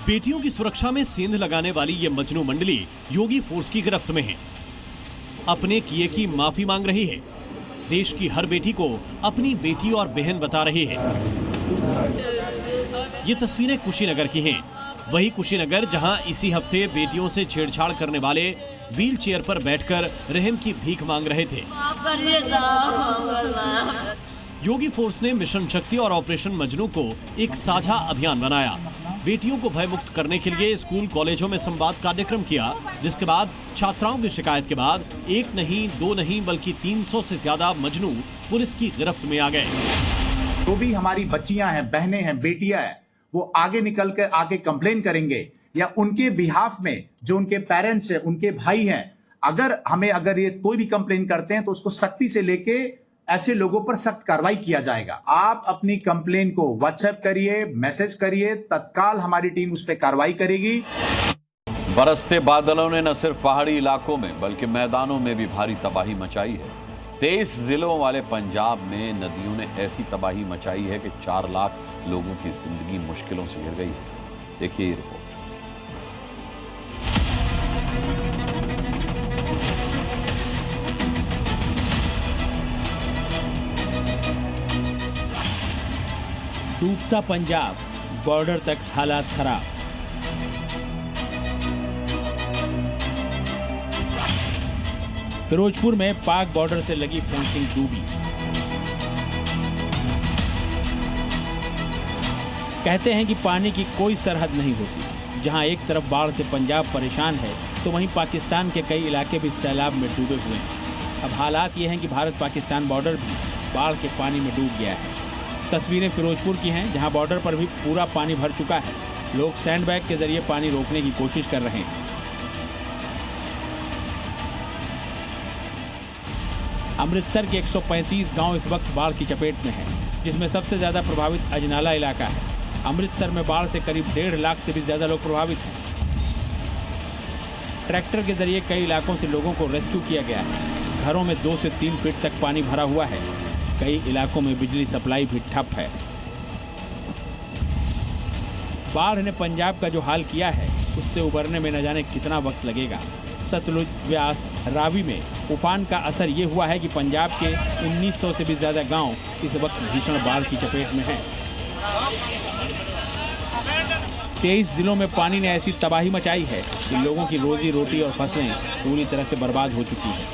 बेटियों की सुरक्षा में सेंध लगाने वाली ये मजनू मंडली योगी फोर्स की गिरफ्त में है। अपने किए की माफी मांग रही है। देश की हर बेटी को अपनी बेटी और बहन बता रही है। ये तस्वीरें कुशीनगर की हैं। वही कुशीनगर जहां इसी हफ्ते बेटियों से छेड़छाड़ करने वाले व्हील चेयर पर बैठकर रहम की भीख मांग रहे थे। योगी फोर्स ने मिशन शक्ति और ऑपरेशन मजनू को एक साझा अभियान बनाया। बेटियों को भयमुक्त करने के लिए स्कूल कॉलेजों में संवाद कार्यक्रम किया, जिसके बाद छात्राओं की शिकायत के बाद एक नहीं, दो नहीं, बल्कि 300 से ज्यादा मजनू पुलिस की गिरफ्त में आ गए। जो भी हमारी बच्चियां हैं, बहनें हैं, बेटियां हैं, वो आगे निकल कर आगे कंप्लेन करेंगे या उनके बिहाफ में जो उनके पेरेंट्स हैं, उनके भाई हैं, अगर ये कोई भी कंप्लेन करते हैं तो उसको सख्ती से लेके ऐसे लोगों पर सख्त कार्रवाई किया जाएगा। आप अपनी कंप्लेन को व्हाट्सएप करिए, मैसेज करिए, तत्काल हमारी टीम उस पर कार्रवाई करेगी। बरसते बादलों ने न सिर्फ पहाड़ी इलाकों में बल्कि मैदानों में भी भारी तबाही मचाई है। 23 जिलों वाले पंजाब में नदियों ने ऐसी तबाही मचाई है कि 4 लाख लोगों की जिंदगी मुश्किलों से घिर गई है। देखिए ये रिपोर्ट। डूबता पंजाब, बॉर्डर तक हालात खराब। फिरोजपुर में पाक बॉर्डर से लगी फेंसिंग डूबी। कहते हैं कि पानी की कोई सरहद नहीं होती। जहां एक तरफ बाढ़ से पंजाब परेशान है तो वहीं पाकिस्तान के कई इलाके भी सैलाब में डूबे हुए हैं। अब हालात ये हैं कि भारत पाकिस्तान बॉर्डर भी बाढ़ के पानी में डूब गया है। तस्वीरें फिरोजपुर की हैं, जहां बॉर्डर पर भी पूरा पानी भर चुका है। लोग सैंडबैग के जरिए पानी रोकने की कोशिश कर रहे हैं। अमृतसर के 135 गांव इस वक्त बाढ़ की चपेट में हैं, जिसमें सबसे ज्यादा प्रभावित अजनाला इलाका है। अमृतसर में बाढ़ से करीब 1.5 लाख से भी ज्यादा लोग प्रभावित हैं। ट्रैक्टर के जरिए कई इलाकों से लोगों को रेस्क्यू किया गया है। घरों में 2 से 3 फीट तक पानी भरा हुआ है। कई इलाकों में बिजली सप्लाई भी ठप है। बाढ़ ने पंजाब का जो हाल किया है उससे उबरने में न जाने कितना वक्त लगेगा। सतलुज, व्यास, रावी में उफान का असर ये हुआ है कि पंजाब के 1900 से भी ज्यादा गांव इस वक्त भीषण बाढ़ की चपेट में हैं। 23 जिलों में पानी ने ऐसी तबाही मचाई है कि लोगों की रोजी रोटी और फसलें पूरी तरह से बर्बाद हो चुकी हैं।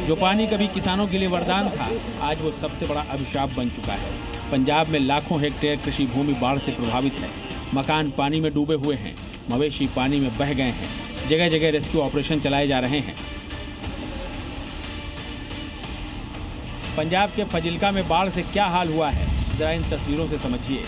जो पानी कभी किसानों के लिए वरदान था, आज वो सबसे बड़ा अभिशाप बन चुका है। पंजाब में लाखों हेक्टेयर कृषि भूमि बाढ़ से प्रभावित है। मकान पानी में डूबे हुए हैं, मवेशी पानी में बह गए हैं। जगह जगह रेस्क्यू ऑपरेशन चलाए जा रहे हैं। पंजाब के फजिल्का में बाढ़ से क्या हाल हुआ है, जरा इन तस्वीरों से समझिए।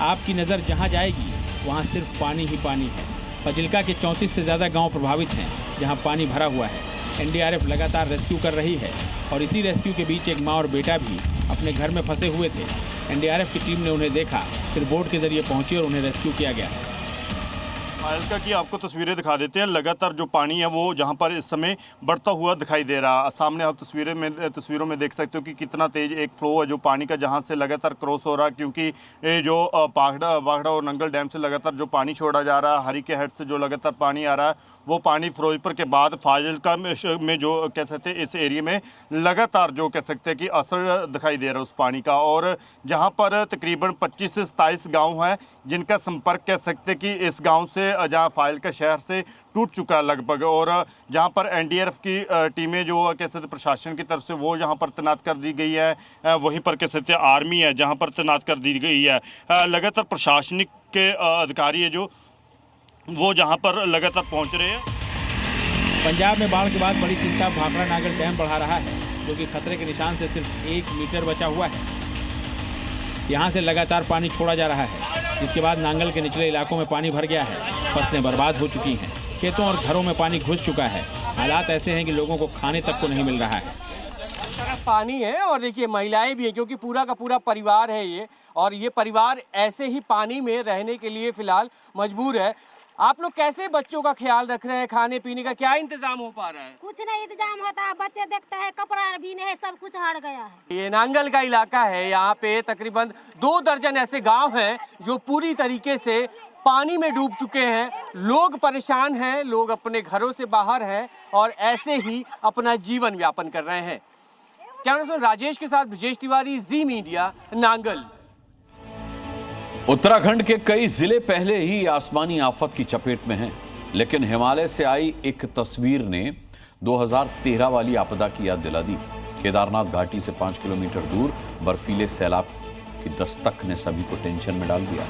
आपकी नज़र जहां जाएगी वहां सिर्फ पानी ही पानी है। फजिल्का के 34 से ज़्यादा गांव प्रभावित हैं, जहां पानी भरा हुआ है। एनडीआरएफ लगातार रेस्क्यू कर रही है और इसी रेस्क्यू के बीच एक मां और बेटा भी अपने घर में फंसे हुए थे। एनडीआरएफ की टीम ने उन्हें देखा, फिर बोट के जरिए पहुंची और उन्हें रेस्क्यू किया गया। फाइलका की आपको तस्वीरें दिखा देते हैं। लगातार जो पानी है वो जहां पर इस समय बढ़ता हुआ दिखाई दे रहा है। सामने आप तस्वीरों में देख सकते हो कि कितना तेज एक फ्लो है जो पानी का, जहां से लगातार क्रॉस हो रहा है, क्योंकि जो बागड़ा और नंगल डैम से लगातार जो पानी छोड़ा जा रहा है, हरी के हेड से जो लगातार पानी आ रहा है, वो पानी फिरोजपुर के बाद फाजिलका में जो कह सकते हैं इस एरिया में लगातार जो कह सकते हैं कि असर दिखाई दे रहा है उस पानी का। और जहाँ पर तकरीबन 25 से 27 गाँव हैं जिनका संपर्क कह सकते हैं कि इस गाँव से, जहां फाजिलका शहर से टूट चुका है लगभग। और जहां पर एनडीआरएफ की टीमें जो कह सकते प्रशासन की तरफ से वो यहां पर तैनात कर दी गई है, वहीं पर कह सकते आर्मी है जहां पर तैनात कर दी गई है। लगातार प्रशासनिक के अधिकारी है जो वो जहां पर लगातार पहुंच रहे हैं। पंजाब में बाढ़ के बाद बड़ी चिंता भाखड़ा नागल डैम बढ़ा रहा है, जो कि खतरे के निशान से सिर्फ 1 मीटर बचा हुआ है। यहाँ से लगातार पानी छोड़ा जा रहा है, जिसके बाद नांगल के निचले इलाकों में पानी भर गया है। फसलें बर्बाद हो चुकी हैं, खेतों और घरों में पानी घुस चुका है। हालात ऐसे हैं कि लोगों को खाने तक को नहीं मिल रहा है। पानी है और देखिए महिलाएं भी हैं, क्योंकि पूरा का पूरा परिवार है ये, और ये परिवार ऐसे ही पानी में रहने के लिए फिलहाल मजबूर है। आप लोग कैसे बच्चों का ख्याल रख रहे हैं? खाने पीने का क्या इंतजाम हो पा रहा है? कुछ नहीं इंतजाम होता है, बच्चे देखते हैं, कपड़ा भी नहीं, सब कुछ हट गया है। ये नांगल का इलाका है, यहाँ पे तकरीबन 2 दर्जन ऐसे गांव हैं जो पूरी तरीके से पानी में डूब चुके हैं। लोग परेशान हैं, लोग अपने घरों से बाहर हैं और ऐसे ही अपना जीवन यापन कर रहे हैं। कैमरा पर्सन राजेश के साथ ब्रजेश तिवारी, जी मीडिया, नांगल। उत्तराखंड के कई जिले पहले ही आसमानी आफत की चपेट में हैं, लेकिन हिमालय से आई एक तस्वीर ने 2013 वाली आपदा की याद दिला दी। केदारनाथ घाटी से 5 किलोमीटर दूर बर्फीले सैलाब की दस्तक ने सभी को टेंशन में डाल दिया।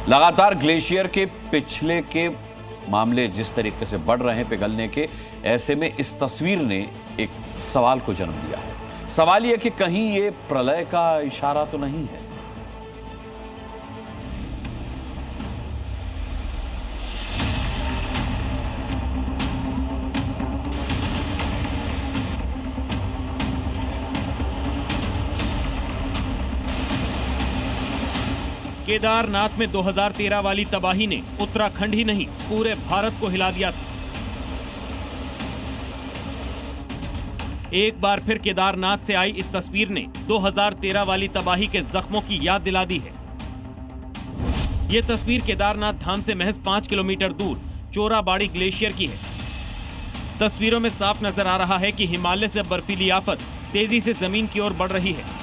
लगातार ग्लेशियर के पिछले के मामले जिस तरीके से बढ़ रहे हैं पिघलने के, ऐसे में इस तस्वीर ने एक सवाल को जन्म दिया है। सवाल यह कि कहीं ये प्रलय का इशारा तो नहीं है। केदारनाथ में 2013 वाली तबाही ने उत्तराखंड ही नहीं पूरे भारत को हिला दिया था। एक बार फिर केदारनाथ से आई इस तस्वीर ने 2013 वाली तबाही के जख्मों की याद दिला दी है। यह तस्वीर केदारनाथ धाम से महज 5 किलोमीटर दूर चोराबाड़ी ग्लेशियर की है। तस्वीरों में साफ नजर आ रहा है कि हिमालय से बर्फीली आफत तेजी से जमीन की ओर बढ़ रही है।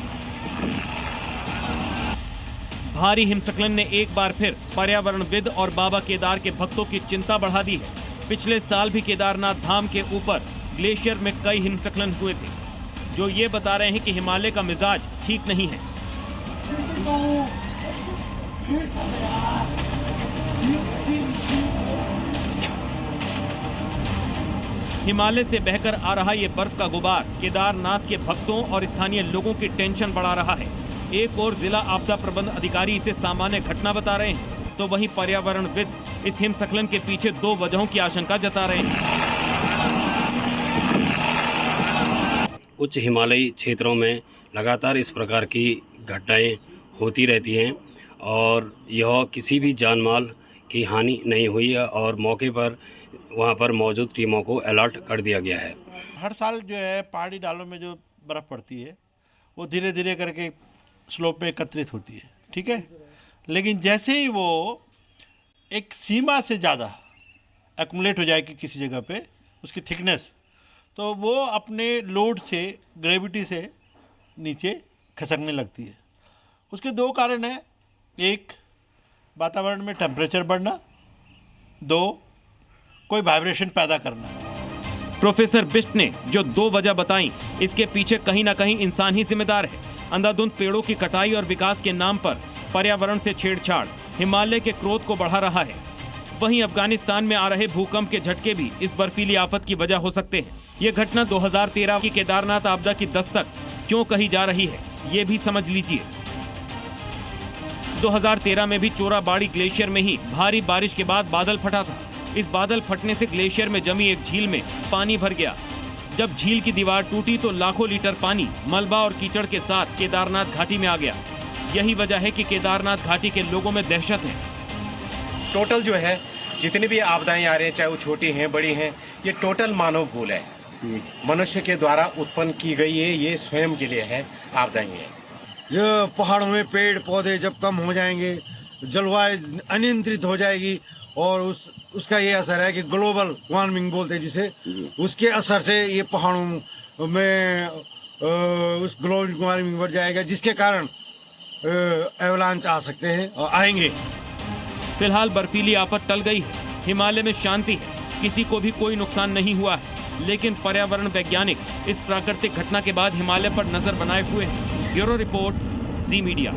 भारी हिमस्खलन ने एक बार फिर पर्यावरणविद और बाबा केदार के भक्तों की चिंता बढ़ा दी है। पिछले साल भी केदारनाथ धाम के ऊपर ग्लेशियर में कई हिमस्खलन हुए थे, जो ये बता रहे हैं कि हिमालय का मिजाज ठीक नहीं है। हिमालय से बहकर आ रहा ये बर्फ का गुबार केदारनाथ के भक्तों और स्थानीय लोगों की टेंशन बढ़ा रहा है। एक और जिला आपदा प्रबंध अधिकारी इसे सामान्य घटना बता रहे हैं, तो वहीं पर्यावरणविद इस हिमस्खलन के पीछे 2 वजहों की आशंका जता रहे हैं। उच्च हिमालयी क्षेत्रों में लगातार इस प्रकार की घटनाएं होती रहती हैं और यह किसी भी जानमाल की हानि नहीं हुई है और मौके पर वहां पर मौजूद टीमों को अलर्ट कर दिया गया है। हर साल जो है पहाड़ी ढालों में जो बर्फ़ पड़ती है वो धीरे धीरे करके स्लोप पे एकत्रित होती है, ठीक है, लेकिन जैसे ही वो एक सीमा से ज़्यादा एक्युमुलेट हो जाएगी किसी जगह पे उसकी थिकनेस, तो वो अपने लोड से, ग्रेविटी से नीचे खसकने लगती है। उसके 2 कारण हैं, एक वातावरण में टेम्परेचर बढ़ना, 2 कोई वाइब्रेशन पैदा करना। प्रोफेसर बिष्ट ने जो 2 वजह बताई, इसके पीछे कहीं ना कहीं इंसान ही जिम्मेदार है। अंधाधुंध पेड़ों की कटाई और विकास के नाम पर पर्यावरण से छेड़छाड़ हिमालय के क्रोध को बढ़ा रहा है। वहीं अफगानिस्तान में आ रहे भूकंप के झटके भी इस बर्फीली आफत की वजह हो सकते हैं। ये घटना 2013 की केदारनाथ आपदा की दस्तक क्यों कही जा रही है, ये भी समझ लीजिए। 2013 में भी चोराबाड़ी ग्लेशियर में ही भारी बारिश के बाद बादल फटा था। इस बादल फटने से ग्लेशियर में जमी एक झील में पानी भर गया। जब झील की दीवार टूटी तो लाखों लीटर पानी मलबा और कीचड़ के साथ केदारनाथ घाटी में आ गया। यही वजह है कि केदारनाथ घाटी के लोगों में दहशत है। टोटल जो है जितनी भी आपदाएं आ रही हैं, चाहे वो छोटी हैं बड़ी हैं, ये टोटल मानव भूल है। मनुष्य के द्वारा उत्पन्न की गई है, ये स्वयं के लिए है आपदाएं है। ये पहाड़ों में पेड़ पौधे जब कम हो जाएंगे, जलवायु अनियंत्रित हो जाएगी और उसका ये असर है कि ग्लोबल वार्मिंग बोलते हैं जिसे, उसके असर से ये पहाड़ों में उस ग्लोबल वार्मिंग बढ़ जाएगा, जिसके कारण एवलांच आ सकते हैं और आएंगे। फिलहाल बर्फीली आफत टल गई है, हिमालय में शांति है, किसी को भी कोई नुकसान नहीं हुआ है, लेकिन पर्यावरण वैज्ञानिक इस प्राकृतिक घटना के बाद हिमालय पर नजर बनाए हुए हैं। ब्यूरो रिपोर्ट, जी मीडिया।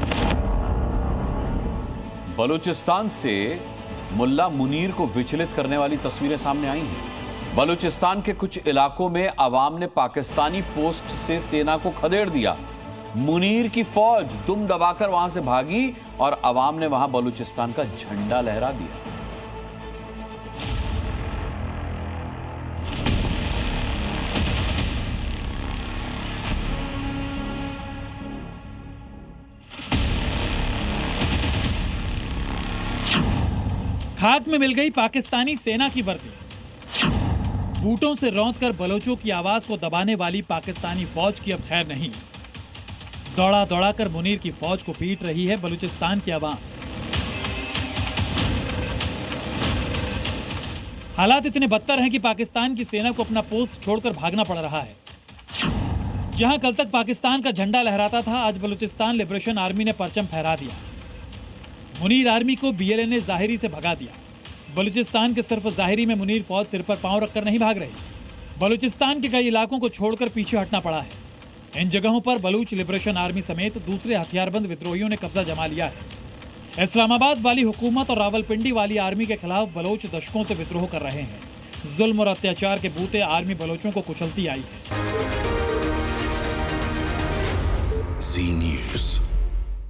बलूचिस्तान से मुल्ला मुनीर को विचलित करने वाली तस्वीरें सामने आई हैं। बलूचिस्तान के कुछ इलाकों में अवाम ने पाकिस्तानी पोस्ट से सेना को खदेड़ दिया। मुनीर की फौज दुम दबाकर वहां से भागी और अवाम ने वहां बलूचिस्तान का झंडा लहरा दिया। खाक में मिल गई पाकिस्तानी सेना की वर्दी। बूटों से रौंदकर बलोचों की आवाज को दबाने वाली पाकिस्तानी फौज की अब खैर नहीं। दौड़ा दौड़ाकर मुनीर की फौज को पीट रही है बलूचिस्तान की आवाम। हालात इतने बदतर हैं कि पाकिस्तान की सेना को अपना पोस्ट छोड़कर भागना पड़ रहा है। जहां कल तक पाकिस्तान का झंडा लहराता था, आज बलूचिस्तान लिबरेशन आर्मी ने परचम फहरा दिया। मुनीर आर्मी को बीएलए ने जाहिरी से भगा दिया। बलूचिस्तान के सिर्फ जाहिरी में मुनीर फौज सिर पर पांव रखकर नहीं भाग रही, बलूचिस्तान के कई इलाकों को छोड़कर पीछे हटना पड़ा है। इन जगहों पर बलूच लिबरेशन आर्मी समेत दूसरे हथियारबंद विद्रोहियों ने कब्जा जमा लिया है। इस्लामाबाद वाली हुकूमत और रावलपिंडी वाली आर्मी के खिलाफ बलोच दशकों से विद्रोह कर रहे हैं। जुल्म और अत्याचार के बूते आर्मी बलोचों को कुचलती आई है।